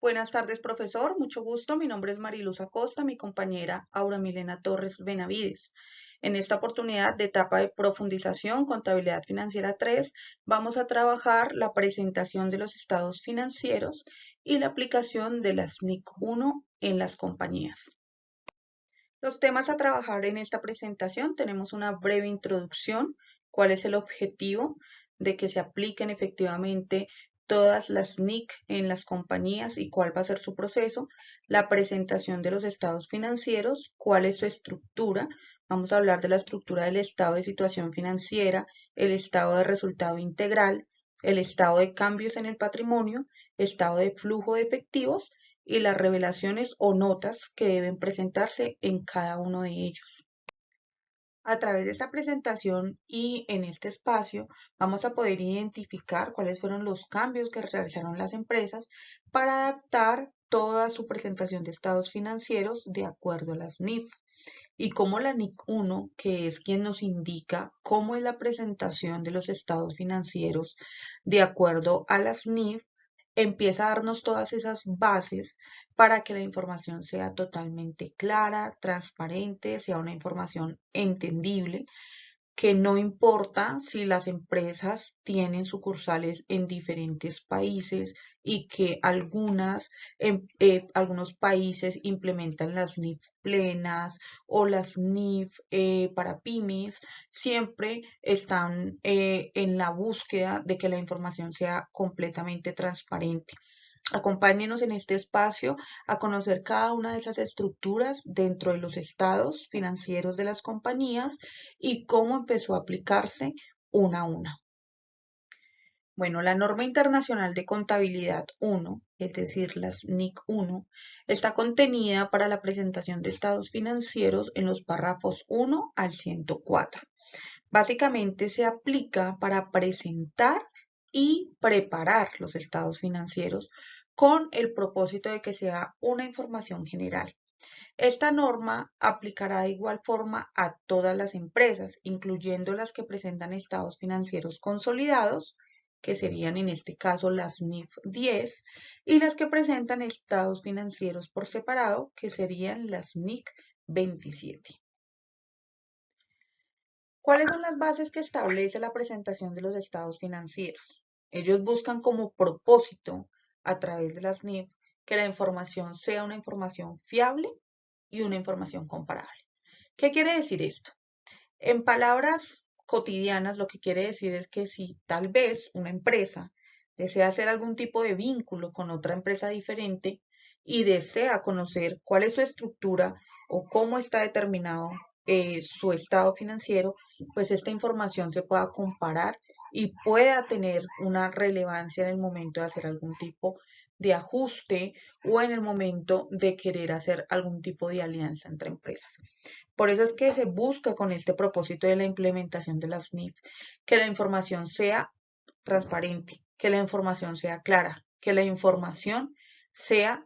Buenas tardes, profesor. Mucho gusto. Mi nombre es Mariluz Acosta, mi compañera Aura Milena Torres Benavides. En esta oportunidad de etapa de profundización, Contabilidad Financiera 3, vamos a trabajar la presentación de los estados financieros y la aplicación de las NIC 1 en las compañías. Los temas a trabajar en esta presentación: tenemos una breve introducción, cuál es el objetivo de que se apliquen efectivamente todas las NIC en las compañías y cuál va a ser su proceso, la presentación de los estados financieros, cuál es su estructura. Vamos a hablar de la estructura del estado de situación financiera, el estado de resultado integral, el estado de cambios en el patrimonio, estado de flujo de efectivos y las revelaciones o notas que deben presentarse en cada uno de ellos. A través de esta presentación y en este espacio vamos a poder identificar cuáles fueron los cambios que realizaron las empresas para adaptar toda su presentación de estados financieros de acuerdo a las NIF y cómo la NIC 1, que es quien nos indica cómo es la presentación de los estados financieros de acuerdo a las NIF, empieza a darnos todas esas bases para que la información sea totalmente clara, transparente, sea una información entendible, que no importa si las empresas tienen sucursales en diferentes países y que algunos países implementan las NIF plenas o las NIF para pymes, siempre están en la búsqueda de que la información sea completamente transparente. Acompáñenos en este espacio a conocer cada una de esas estructuras dentro de los estados financieros de las compañías y cómo empezó a aplicarse una a una. Bueno, la norma internacional de contabilidad 1, es decir, las NIC 1, está contenida para la presentación de estados financieros en los párrafos 1 al 104. Básicamente se aplica para presentar y preparar los estados financieros con el propósito de que sea una información general. Esta norma aplicará de igual forma a todas las empresas, incluyendo las que presentan estados financieros consolidados, que serían en este caso las NIF 10, y las que presentan estados financieros por separado, que serían las NIC 27. ¿Cuáles son las bases que establece la presentación de los estados financieros? Ellos buscan como propósito, a través de las NIF, que la información sea una información fiable y una información comparable. ¿Qué quiere decir esto? En palabras cotidianas, lo que quiere decir es que si tal vez una empresa desea hacer algún tipo de vínculo con otra empresa diferente y desea conocer cuál es su estructura o cómo está determinado su estado financiero, pues esta información se pueda comparar y pueda tener una relevancia en el momento de hacer algún tipo de ajuste o en el momento de querer hacer algún tipo de alianza entre empresas. Por eso es que se busca con este propósito de la implementación de las NIF, que la información sea transparente, que la información sea clara, que la información sea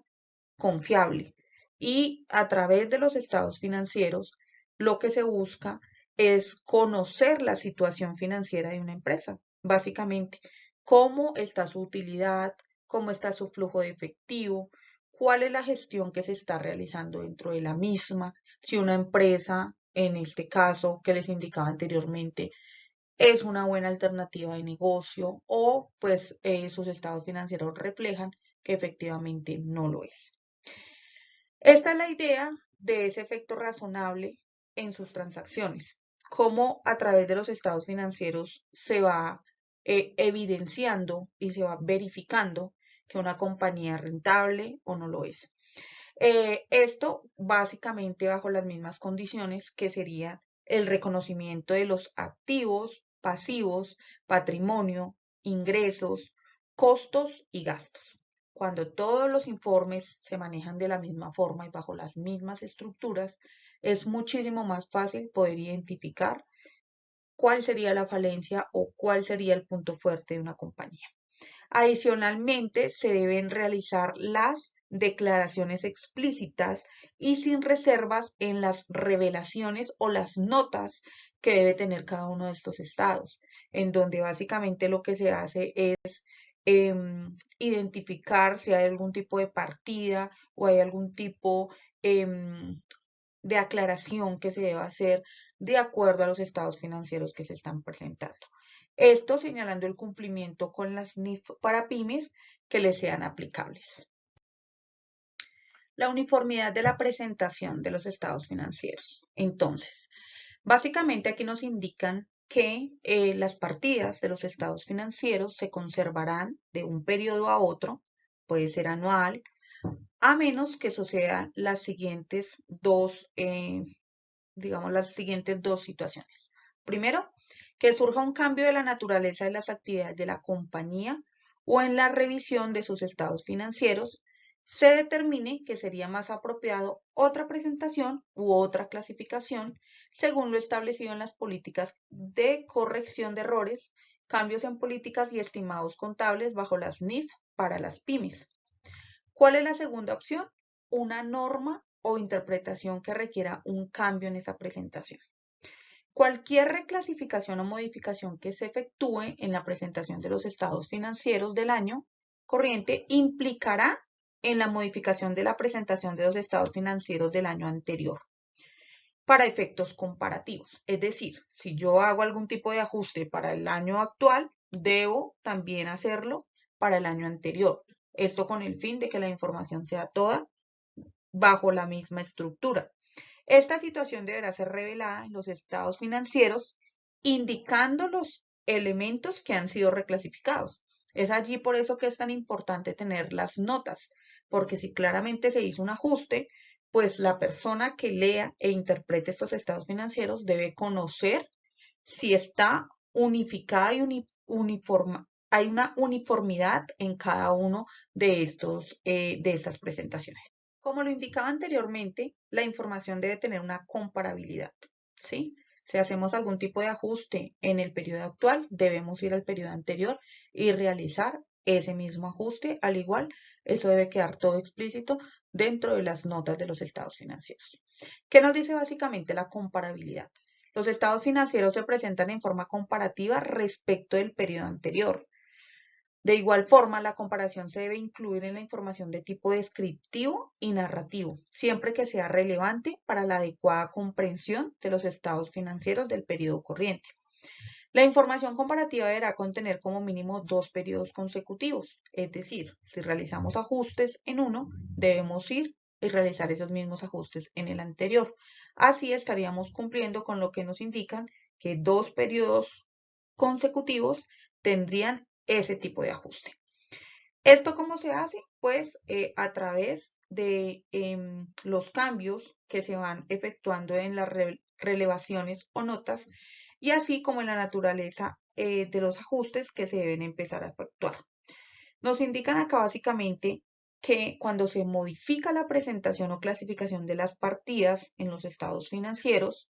confiable. Y a través de los estados financieros, lo que se busca es conocer la situación financiera de una empresa, básicamente, cómo está su utilidad, cómo está su flujo de efectivo, cuál es la gestión que se está realizando dentro de la misma, si una empresa, en este caso que les indicaba anteriormente, es una buena alternativa de negocio o pues sus estados financieros reflejan que efectivamente no lo es. Esta es la idea de ese efecto razonable en sus transacciones, cómo a través de los estados financieros se va evidenciando y se va verificando que una compañía es rentable o no lo es. Esto básicamente bajo las mismas condiciones que sería el reconocimiento de los activos, pasivos, patrimonio, ingresos, costos y gastos. Cuando todos los informes se manejan de la misma forma y bajo las mismas estructuras, es muchísimo más fácil poder identificar cuál sería la falencia o cuál sería el punto fuerte de una compañía. Adicionalmente, se deben realizar las declaraciones explícitas y sin reservas en las revelaciones o las notas que debe tener cada uno de estos estados, en donde básicamente lo que se hace es identificar si hay algún tipo de partida o hay algún tipo de aclaración que se deba hacer de acuerdo a los estados financieros que se están presentando. Esto señalando el cumplimiento con las NIF para pymes que les sean aplicables. La uniformidad de la presentación de los estados financieros. Entonces, básicamente aquí nos indican que las partidas de los estados financieros se conservarán de un periodo a otro, puede ser anual, a menos que sucedan las siguientes las siguientes dos situaciones. Primero, que surja un cambio de la naturaleza de las actividades de la compañía o en la revisión de sus estados financieros, se determine que sería más apropiado otra presentación u otra clasificación según lo establecido en las políticas de corrección de errores, cambios en políticas y estimados contables bajo las NIF para las pymes. ¿Cuál es la segunda opción? Una norma o interpretación que requiera un cambio en esa presentación. Cualquier reclasificación o modificación que se efectúe en la presentación de los estados financieros del año corriente implicará en la modificación de la presentación de los estados financieros del año anterior para efectos comparativos. Es decir, si yo hago algún tipo de ajuste para el año actual, debo también hacerlo para el año anterior. Esto con el fin de que la información sea toda bajo la misma estructura. Esta situación deberá ser revelada en los estados financieros, indicando los elementos que han sido reclasificados. Es allí por eso que es tan importante tener las notas, porque si claramente se hizo un ajuste, pues la persona que lea e interprete estos estados financieros debe conocer si está unificada y hay una uniformidad en cada uno de estas presentaciones. Como lo indicaba anteriormente, la información debe tener una comparabilidad, ¿sí? Si hacemos algún tipo de ajuste en el periodo actual, debemos ir al periodo anterior y realizar ese mismo ajuste. Al igual, eso debe quedar todo explícito dentro de las notas de los estados financieros. ¿Qué nos dice básicamente la comparabilidad? Los estados financieros se presentan en forma comparativa respecto del periodo anterior. De igual forma, la comparación se debe incluir en la información de tipo descriptivo y narrativo, siempre que sea relevante para la adecuada comprensión de los estados financieros del periodo corriente. La información comparativa deberá contener como mínimo 2 periodos consecutivos, es decir, si realizamos ajustes en uno, debemos ir y realizar esos mismos ajustes en el anterior. Así estaríamos cumpliendo con lo que nos indican que 2 periodos consecutivos tendrían ese tipo de ajuste. ¿Esto cómo se hace? Pues a través de los cambios que se van efectuando en las relevaciones o notas y así como en la naturaleza de los ajustes que se deben empezar a efectuar. Nos indican acá básicamente que cuando se modifica la presentación o clasificación de las partidas en los estados financieros,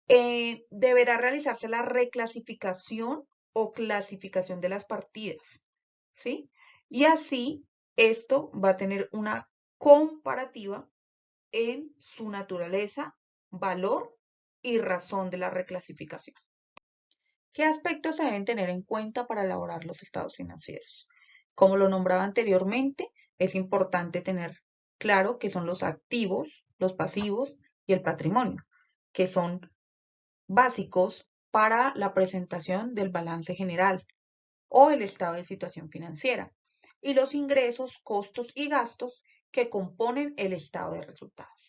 deberá realizarse la reclasificación o clasificación de las partidas, ¿sí? Y así esto va a tener una comparativa en su naturaleza, valor y razón de la reclasificación. ¿Qué aspectos se deben tener en cuenta para elaborar los estados financieros? Como lo nombraba anteriormente, es importante tener claro qué son los activos, los pasivos y el patrimonio, que son básicos para la presentación del balance general o el estado de situación financiera, y los ingresos, costos y gastos que componen el estado de resultados.